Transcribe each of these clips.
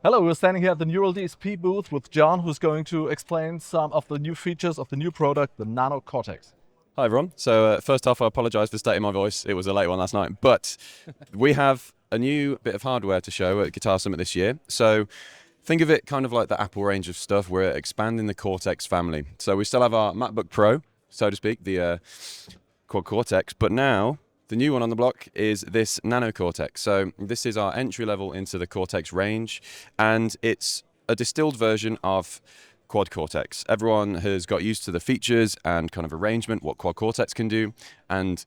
Hello, we're standing here at the Neural DSP booth with John, who's going to explain some of the new features of the new product, the Nano Cortex. Hi everyone. So first off, I apologise for stating my voice. It was a late one last night, but we have a new bit of hardware to show at Guitar Summit this year. So think of it kind of like the Apple range of stuff. We're expanding the Cortex family. So we still have our MacBook Pro, so to speak, the Quad Cortex, but now the new one on the block is this Nano Cortex. So this is our entry level into the Cortex range, and it's a distilled version of Quad Cortex. Everyone has got used to the features and kind of arrangement, what Quad Cortex can do, and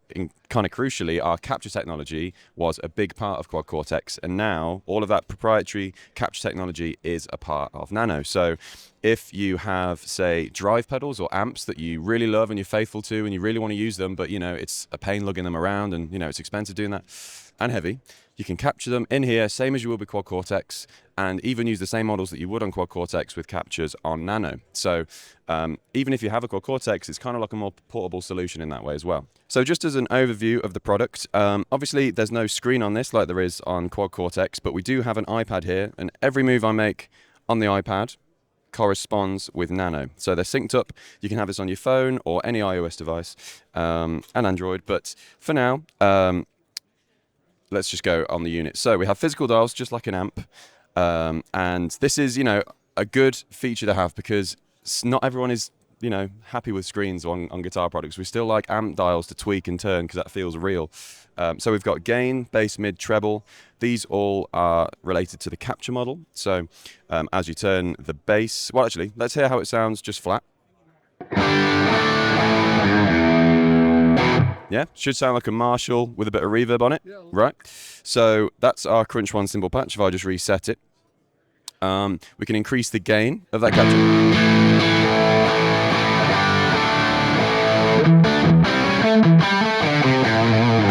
kind of crucially, our capture technology was a big part of Quad Cortex, and now all of that proprietary capture technology is a part of Nano. So if you have, say, drive pedals or amps that you really love and you're faithful to and you really want to use them, but it's a pain lugging them around and it's expensive doing that and heavy, you can capture them in here, same as you would with Quad Cortex, and even use the same models that you would on Quad Cortex with captures on Nano. So even if you have a Quad Cortex, it's kind of like a more portable solution in that way as well. So just as an overview of the product, obviously there's no screen on this like there is on Quad Cortex, but we do have an iPad here, and every move I make on the iPad corresponds with Nano. So they're synced up. You can have this on your phone or any iOS device and Android, but for now, let's just go on the unit. So we have physical dials, just like an amp. And this is, a good feature to have because not everyone is, happy with screens on guitar products. We still like amp dials to tweak and turn because that feels real. So we've got gain, bass, mid, treble. These all are related to the capture model. So as you turn the bass, well, actually, let's hear how it sounds just flat. Yeah, should sound like a Marshall with a bit of reverb on it, right? So that's our Crunch 1 cymbal patch. If I just reset it, we can increase the gain of that capture.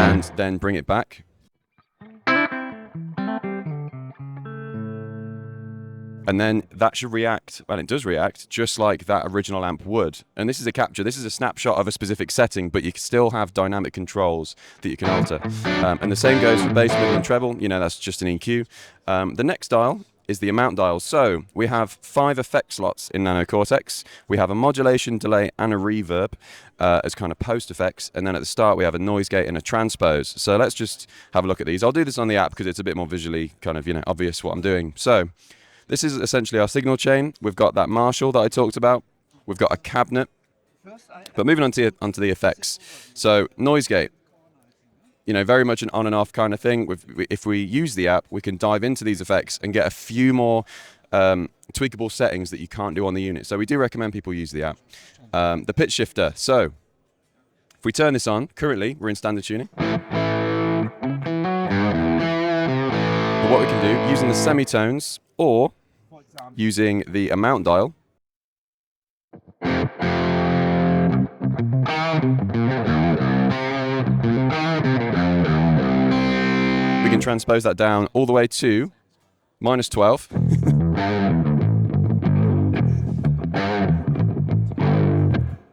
And then bring it back. And then that should react, and it does react, just like that original amp would. And this is a capture, this is a snapshot of a specific setting, but you still have dynamic controls that you can alter. And the same goes for bass, middle, and treble. That's just an EQ. The next dial is the amount dial. So we have 5 effect slots in Nano Cortex. We have a modulation, delay, and a reverb as kind of post effects. And then at the start, we have a noise gate and a transpose. So let's just have a look at these. I'll do this on the app because it's a bit more visually kind of, obvious what I'm doing. So this is essentially our signal chain. We've got that Marshall that I talked about. We've got a cabinet. But moving on to onto the effects. So noise gate, very much an on and off kind of thing. If we use the app, we can dive into these effects and get a few more tweakable settings that you can't do on the unit. So we do recommend people use the app. The pitch shifter. So if we turn this on, currently we're in standard tuning. But what we can do, using the semitones or using the amount dial, we can transpose that down all the way to -12.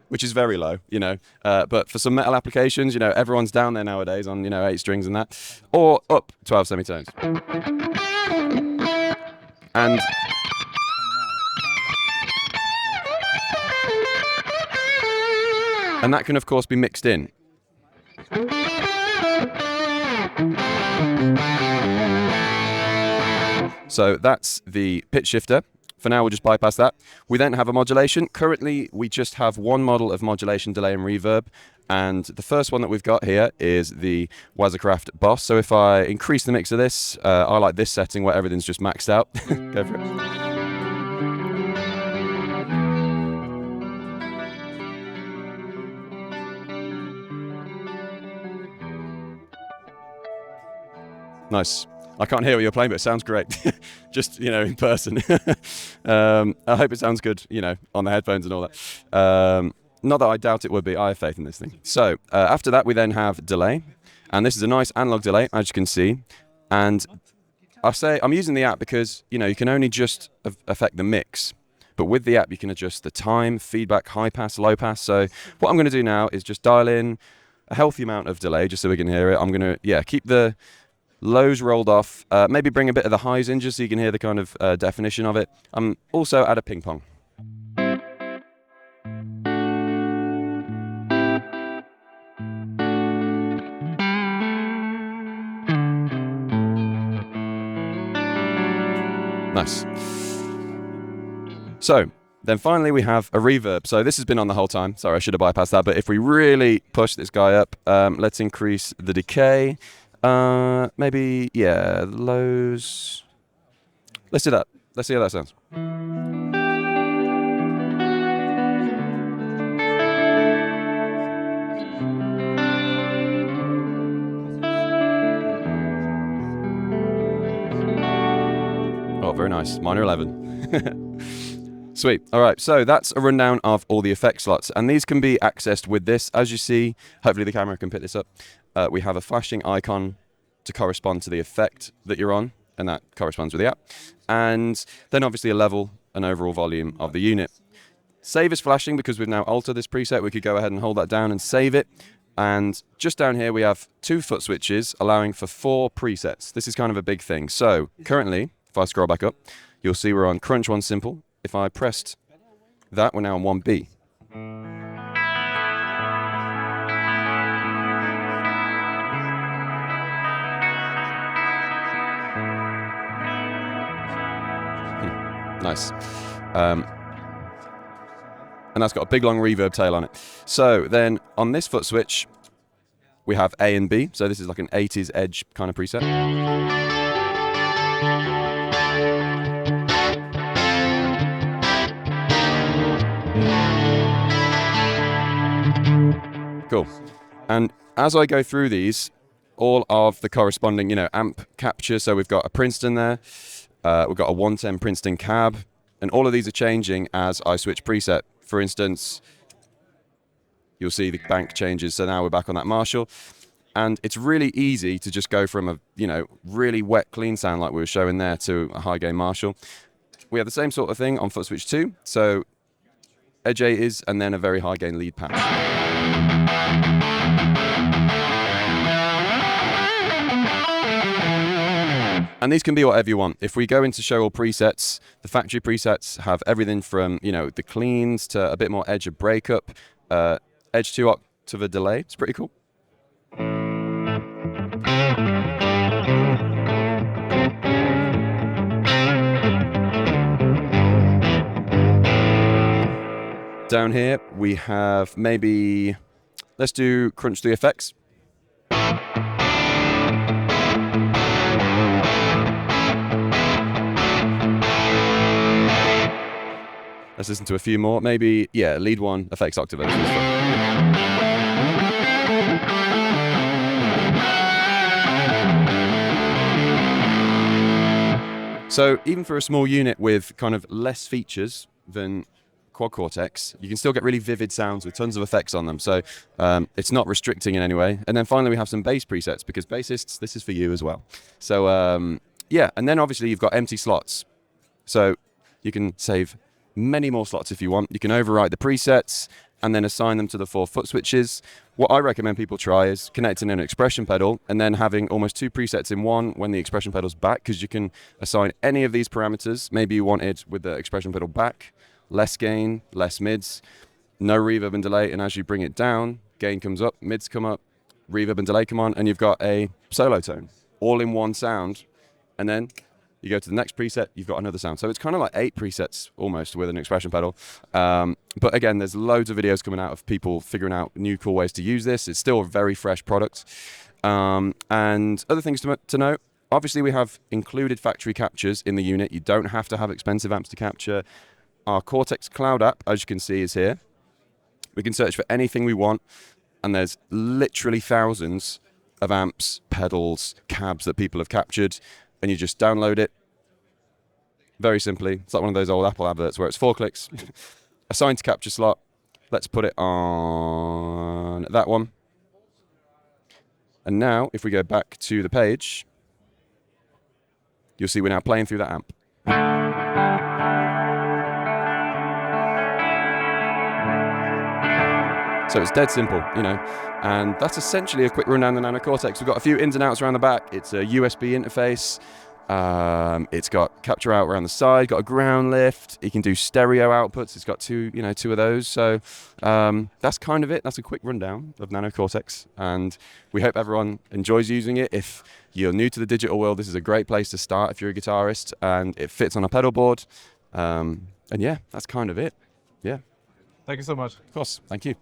Which is very low, but for some metal applications, everyone's down there nowadays on, 8 strings and that, or up 12 semitones. And that can, of course, be mixed in. So that's the pitch shifter. For now, we'll just bypass that. We then have a modulation. Currently, we just have one model of modulation, delay, and reverb. And the first one that we've got here is the Wazacraft Boss. So if I increase the mix of this, I like this setting where everything's just maxed out. Go for it. Nice. I can't hear what you're playing, but it sounds great. Just, in person. I hope it sounds good, on the headphones and all that. Not that I doubt it would be. I have faith in this thing. So after that, we then have delay. And this is a nice analog delay, as you can see. And I say I'm using the app because, you can only just affect the mix. But with the app, you can adjust the time, feedback, high pass, low pass. So what I'm going to do now is just dial in a healthy amount of delay, just so we can hear it. I'm going to, keep the Lows rolled off. Maybe bring a bit of the highs in just so you can hear the kind of definition of it. Also add a ping pong. Nice. So then finally we have a reverb. So this has been on the whole time. Sorry, I should have bypassed that. But if we really push this guy up, let's increase the decay. Maybe, yeah, lows. Let's do that. Let's see how that sounds. Oh, very nice. Minor 11. Sweet. All right, so that's a rundown of all the effect slots, and these can be accessed with this. As you see, hopefully the camera can pick this up. We have a flashing icon to correspond to the effect that you're on, and that corresponds with the app. And then obviously a level and overall volume of the unit. Save is flashing because we've now altered this preset. We could go ahead and hold that down and save it. And just down here, we have 2 foot switches allowing for 4 presets. This is kind of a big thing. So currently, if I scroll back up, you'll see we're on Crunch 1 Simple. If I pressed that, we're now on 1B. Nice. And that's got a big long reverb tail on it. So then on this foot switch, we have A and B. So this is like an 80s edge kind of preset. Cool. And as I go through these, all of the corresponding, amp capture. So we've got a Princeton there. We've got a 110 Princeton cab. And all of these are changing as I switch preset. For instance, you'll see the bank changes. So now we're back on that Marshall. And it's really easy to just go from a, really wet, clean sound like we were showing there to a high gain Marshall. We have the same sort of thing on foot switch 2. So edge 8 is, and then a very high gain lead patch. And these can be whatever you want. If we go into show all presets, the factory presets have everything from, the cleans to a bit more edge of breakup, edge 2 octave of delay. It's pretty cool. Down here, we have maybe, let's do Crunch 3 effects. Let's listen to a few more. Maybe, yeah, lead 1, effects octave. So even for a small unit with kind of less features than Quad Cortex, you can still get really vivid sounds with tons of effects on them. So it's not restricting in any way. And then finally, we have some bass presets because bassists, this is for you as well. So yeah, and then obviously you've got empty slots. So you can save many more slots if you want. You can overwrite the presets and then assign them to the 4 foot switches. What I recommend people try is connecting an expression pedal and then having almost 2 presets in one when the expression pedal's back, because you can assign any of these parameters. Maybe you wanted with the expression pedal back, less gain, less mids, no reverb and delay, and as you bring it down, gain comes up, mids come up, reverb and delay come on, and you've got a solo tone all in one sound. And then you go to the next preset, you've got another sound. So it's kind of like 8 presets almost with an expression pedal. But again, there's loads of videos coming out of people figuring out new cool ways to use this. It's still a very fresh product. And other things to note, obviously we have included factory captures in the unit. You don't have to have expensive amps to capture. Our Cortex Cloud app, as you can see, is here. We can search for anything we want, and there's literally thousands of amps, pedals, cabs that people have captured, and you just download it very simply. It's like one of those old Apple adverts where it's 4 clicks, assign to capture slot. Let's put it on that one. And now, if we go back to the page, you'll see we're now playing through that amp. So it's dead simple, And that's essentially a quick rundown of the Nano Cortex. We've got a few ins and outs around the back. It's a USB interface. It's got capture out around the side, got a ground lift. You can do stereo outputs. It's got two of those. So that's kind of it. That's a quick rundown of Nano Cortex, and we hope everyone enjoys using it. If you're new to the digital world, this is a great place to start if you're a guitarist, and it fits on a pedal board. And yeah, that's kind of it. Yeah. Thank you so much. Of course. Thank you.